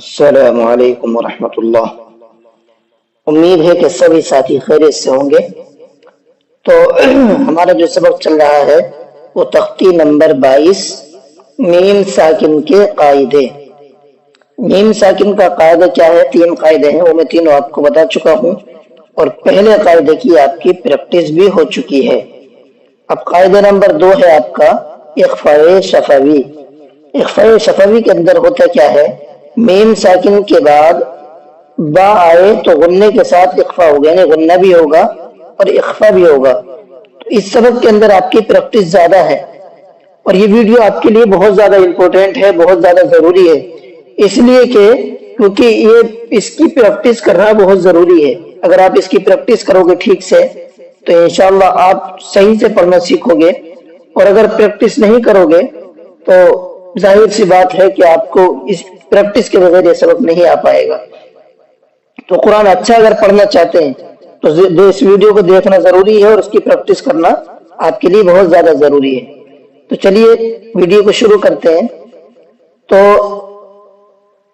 अस्सलामु अलैकुम वरहमतुल्लाह। उम्मीद है कि सभी साथी खैरियत से होंगे। तो हमारा जो सबक चल रहा है वो तख्ती नंबर 22 मीम साकिन के कायदे। मीम साकिन का कायदा क्या है? 3 कायदे हैं, वो मैं तीनों आपको बता चुका हूँ और पहले कायदे की आपकी प्रैक्टिस भी हो चुकी है। अब कायदा नंबर 2 है आपका इख्फाए शफवी। इख्फाए शफवी के अंदर होता क्या है? मीम साकिन के बाद बा आए तो गुन्ने के साथ इख्फा होगा, यानी गुन्ना भी होगा और इख्फा भी होगा। तो इस सबक के अंदर आपकी प्रैक्टिस ज्यादा है और ये वीडियो आपके लिए बहुत ज्यादा इंपॉर्टेंट है, बहुत ज्यादा जरूरी है, इसलिए कि क्योंकि ये इसकी प्रैक्टिस करना बहुत जरूरी है। अगर आप इसकी प्रैक्टिस करोगे ठीक से तो इंशाल्लाह आप सही से पढ़ना सीखोगे, और अगर प्रैक्टिस नहीं करोगे तो जाहिर सी बात है कि आपको इस प्रैक्टिस के बगैर ये सबक नहीं आ पाएगा। तो कुरान अच्छा अगर पढ़ना चाहते हैं तो इस वीडियो को देखना जरूरी है और उसकी प्रैक्टिस करना आपके लिए बहुत ज्यादा जरूरी है। तो चलिए वीडियो को शुरू करते हैं। तो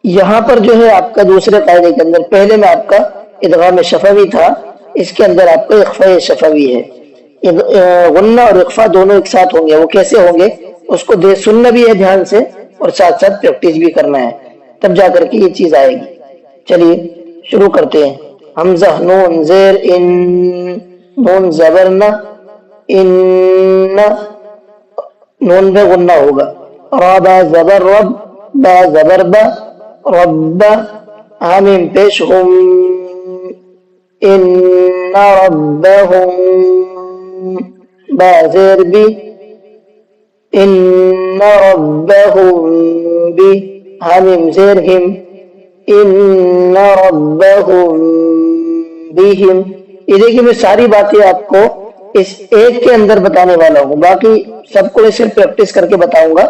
यहाँ पर जो है आपका दूसरे कायदे के अंदर पहले में आपका इदगाम शफवी था, इसके अंदर आपका इख्फा शफवी है। गुन्ना और इख्फा दोनों एक साथ होंगे। वो कैसे होंगे उसको सुनना भी है ध्यान से और साथ साथ प्रैक्टिस भी करना है, तब जाकर के ये चीज आएगी। चलिए शुरू करते हैं। हमजा नून जेर इन, नून जबर न, इन नून पे गुन्ना होगा। रबा जबर रब, बा जबर बा, रब्बा आमीम पेश हुम, इन्ना रब्बहुम, बा जेर बी, इन्ना रब्बहुम बी, हामिम जेर हिम, इन्ना रब्बहुम बिहिम। ये देखिए मैं सारी बातें आपको इस एक के अंदर बताने वाला हूँ, बाकी सबको मैं सिर्फ प्रैक्टिस करके बताऊंगा,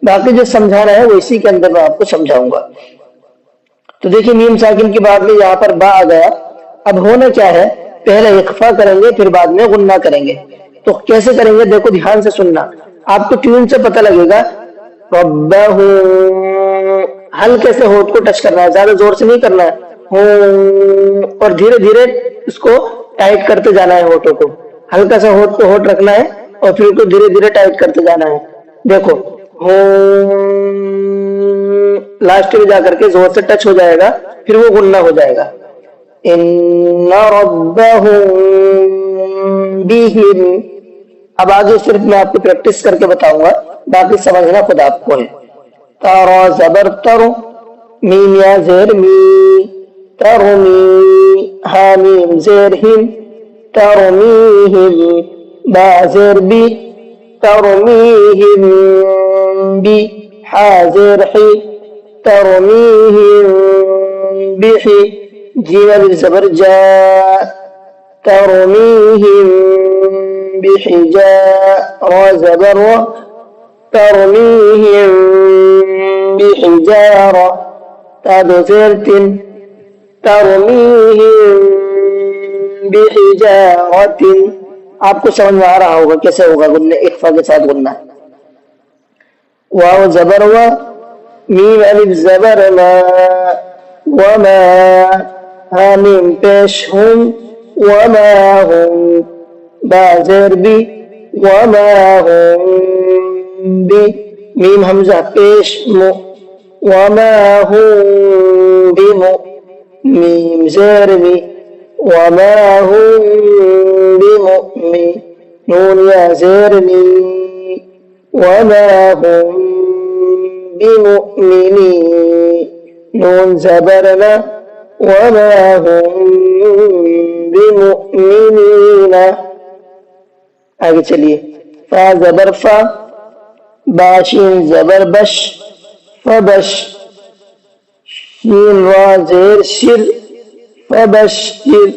बाकी जो समझाना है वो इसी के अंदर मैं आपको समझाऊंगा। तो देखिए मीम साकिन के बाद में यहाँ पर बा आ गया। अब होना क्या है, पहले इख्फा करेंगे फिर बाद में गुन्ना करेंगे। तो कैसे करेंगे देखो ध्यान से सुनना, आपको ट्यून से पता लगेगा। रब्बहू, हल्के से होठ को टच करना है, ज्यादा जोर से नहीं करना है, और धीरे धीरे इसको टाइट करते जाना है। होठों को हल्का सा होठ पे होठ रखना है और फिर उसको धीरे धीरे टाइट करते जाना है। देखो लास्ट में जाकर के जोर से टच हो जाएगा, फिर वो गुन्ना हो जाएगा। इन्ना रब्बहुम बिहिम। अब आगे सिर्फ मैं आपको प्रैक्टिस करके बताऊंगा, बाकी समझना खुद आपको है। तारा जबर तरो, मीम या जेर मी, तरुमी, हामीम जेर हिम, तरुमीहिम, बा जेर बी, तरुमीहिम बी, हा जेर ही, तरुमीहिम बिही, जीम अलिफ जबर जा, तरुमीहिम बिहिजा, रा जबर रा, तरुमीहिम बिहिजारा, तादो जेर तिन, तरुमीहिम बिहिजारतिन। आपको समझ में आ रहा होगा कैसे होगा गुन्ने, इख्फा के साथ गुन्ना। वाव जबर वा, मीम अलिफ जबर मा, वमा, हामिम पेश हुम, वमा हुम, बा जेर बी, वमा हुम बी, मीम हमजा पेश मु, वमा हुम बिमु, मीम जेर मी, वमा हुम बिमुमी, नून या जेर मी, वमा हुम बिमुमिनी, नून जबर ना, वमा हुम बिमुमिनीना। आगे चलिए। फा जबर फा, बाशिन जबर बश, फबश, शीन रा जेर शिर, फबशिर,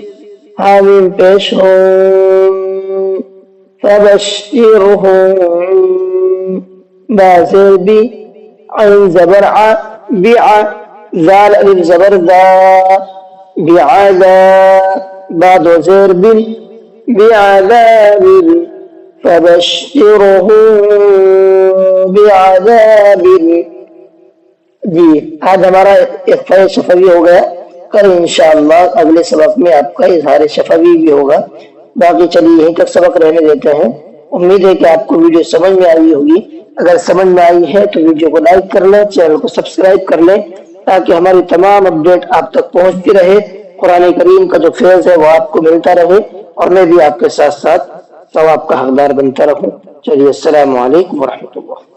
हामिम पेश हुम, फबशिरहुम, बा जेर बी, आइन जबर आ, बिआ, जाल अलिफ जबर दा, बिआदा, बा दो जेर बिल, बिआदाबिल, फबशिरहुम बिआदाबिल। जी आज हमारा इज़हार शफवी हो गया। कल इंशाअल्लाह अगले सबक में आपका इज़हार शफवी भी होगा। बाकी चलिए यहीं तक सबक रहने देते हैं। उम्मीद है कि आपको वीडियो समझ में आई होगी। अगर समझ में आई है तो वीडियो को लाइक कर लें, चैनल को सब्सक्राइब कर लें, ताकि हमारी तमाम अपडेट आप तक पहुंचती रहे। कुरान करीम का जो फैज़ है वो आपको मिलता रहे और मैं भी आपके साथ साथ सवाब का हकदार बनता रहूं। चलिए, अस्सलामु अलैकुम व रहमतुल्लाह।